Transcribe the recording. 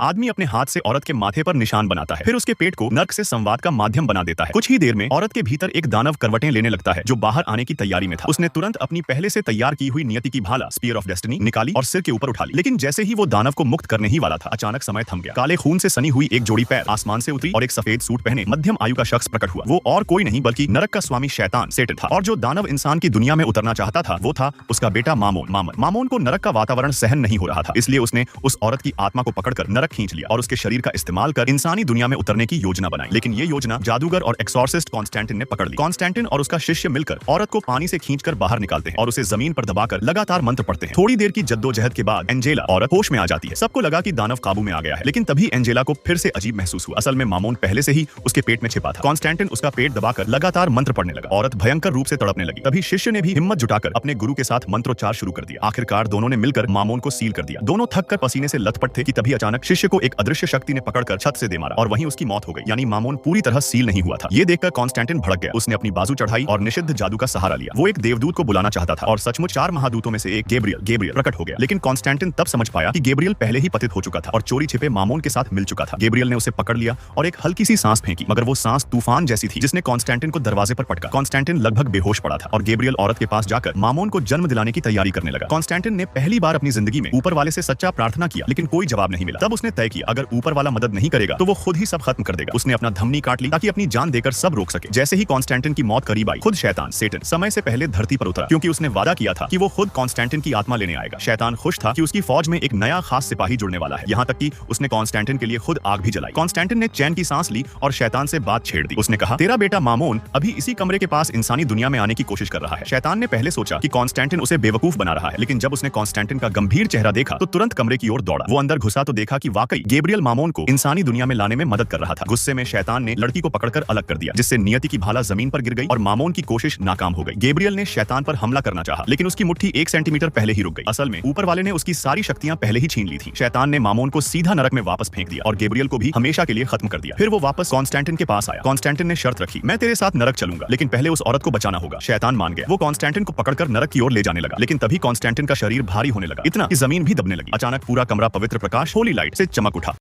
आदमी अपने हाथ से औरत के माथे पर निशान बनाता है, फिर उसके पेट को नर्क से संवाद का माध्यम बना देता है। कुछ ही देर में औरत के भीतर एक दानव करवटें लेने लगता है जो बाहर आने की तैयारी में था। उसने तुरंत अपनी पहले से तैयार की हुई नियति की भाला स्पीयर ऑफ डेस्टिनी निकाली और सिर के ऊपर उठा ली। लेकिन जैसे ही वो दानव को मुक्त करने ही वाला था, अचानक समय थम गया। काले खून से सनी हुई एक जोड़ी पैर आसमान से उतरी और एक सफेद सूट पहने मध्यम आयु का शख्स प्रकट हुआ। वो और कोई नहीं बल्कि नरक का स्वामी शैतान सेटन था। और जो दानव इंसान की दुनिया में उतरना चाहता था वो था उसका बेटा मामोन। मामोन को नरक का वातावरण सहन नहीं हो रहा था, इसलिए उसने उस औरत की आत्मा को पकड़कर नरक खींच लिया और उसके शरीर का इस्तेमाल कर इंसानी दुनिया में उतरने की योजना बनाई। लेकिन ये योजना जादूगर और एक्सॉर्सिस्ट कॉन्स्टेंटिन ने पकड़ ली। कॉन्स्टेंटिन और उसका शिष्य मिलकर औरत को पानी से खींचकर बाहर निकालते हैं और उसे जमीन पर दबाकर लगातार मंत्र पढ़ते हैं। थोड़ी देर की जद्दोजहद के बाद एंजेला औरत होश में आ जाती है। सबको लगा कि दानव काबू में आ गया है, लेकिन तभी एंजेला को फिर से अजीब महसूस हुआ। असल में मामोन पहले से ही उसके पेट में छिपा था। कॉन्स्टेंटिन उसका पेट दबाकर लगातार मंत्र पढ़ने लगा। औरत भयंकर रूप से तड़पने लगी। तभी शिष्य ने भी हिम्मत जुटाकर अपने गुरु के साथ मंत्रोच्चार शुरू कर दिया। आखिरकार दोनों ने मिलकर मामोन को सील कर दिया। दोनों थककर पसीने से लथपथ थे कि तभी अचानक शिष्य को एक अदृश्य शक्ति ने पकड़कर छत से दे मारा और वहीं उसकी मौत हो गई। यानी मामोन पूरी तरह सील नहीं हुआ था। ये देखकर कॉन्स्टेंटिन भड़क गया। उसने अपनी बाजू चढ़ाई और निषिद्ध जादू का सहारा लिया। वो एक देवदूत को बुलाना चाहता था और सचमुच 4 महादूतों में से एक गैब्रियल प्रकट हो गया। लेकिन कॉन्स्टेंटिन तब समझ पाया कि गैब्रियल पहले ही पतित हो चुका था और चोरी छिपे मामोन के साथ मिल चुका था। गैब्रियल ने उसे पकड़ लिया और एक हल्की सी सांस फेंकी, मगर वो सांस तूफान जैसी थी जिसने कॉन्स्टेंटिन को दरवाजे पर पटका। कॉन्स्टेंटिन लगभग बेहोश पड़ा था और गैब्रियल औरत के पास जाकर मामोन को जन्म दिलाने की तैयारी करने लगा। कॉन्स्टेंटिन ने पहली बार अपनी जिंदगी में ऊपर वाले से सच्चा प्रार्थना किया, लेकिन कोई जवाब नहीं मिला। तब उसने तय किया अगर ऊपर वाला मदद नहीं करेगा तो वो खुद ही सब खत्म कर देगा। उसने अपना धमनी काट ली ताकि अपनी जान देकर सब रोक सके। जैसे ही कॉन्स्टेंटिन की मौत करीब आई, खुद शैतान सेटन समय से पहले धरती पर उतरा, क्योंकि उसने वादा किया था कि वो खुद कॉन्स्टेंटिन की आत्मा लेने आएगा। शैतान खुश था कि उसकी फौज में एक नया खास सिपाही जुड़ने वाला है। यहाँ तक कि उसने कॉन्स्टेंटिन के लिए खुद आग भी जलाई। कॉन्स्टेंटिन ने चैन की सांस ली और शैतान से बात छेड़ दी। उसने कहा, तेरा बेटा मामोन अभी इसी कमरे के पास इंसानी दुनिया में आने की कोशिश कर रहा है। शैतान ने पहले सोचा कि कॉन्स्टेंटिन उसे बेवकूफ बना रहा है, लेकिन जब उसने कॉन्स्टेंटिन का गंभीर चेहरा देखा तो तुरंत कमरे की ओर दौड़ा। वो अंदर घुसा तो देखा कि वाकई गैब्रियल मामोन को इंसानी दुनिया में लाने में मदद कर रहा था। गुस्से में शैतान ने लड़की को पकड़कर अलग कर दिया, जिससे नियति की भाला जमीन पर गिर गई और मामोन की कोशिश नाकाम हो गई। गैब्रियल ने शैतान पर हमला करना चाहा, लेकिन उसकी मुट्ठी 1 सेंटीमीटर पहले ही रुक गई। असल में ऊपर वाले ने उसकी सारी शक्तियां पहले ही छीन ली थी। शैतान ने मामोन को सीधा नरक में वापस फेंक दिया और गैब्रियल को भी हमेशा के लिए खत्म कर दिया। फिर वो वापस कॉन्स्टेंटिन के पास आया। कॉन्स्टेंटिन ने शर्त रखी, मैं तेरे साथ नरक चलूंगा, लेकिन पहले उस औरत को बचाना होगा। शैतान मान गया। वो कॉन्स्टेंटिन को पकड़कर नरक की ओर ले जाने लगा, लेकिन तभी कॉन्स्टेंटिन का शरीर भारी होने लगा, इतना कि जमीन भी दबने लगी। अचानक पूरा कमरा पवित्र प्रकाश होली लाइट से चमक उठा।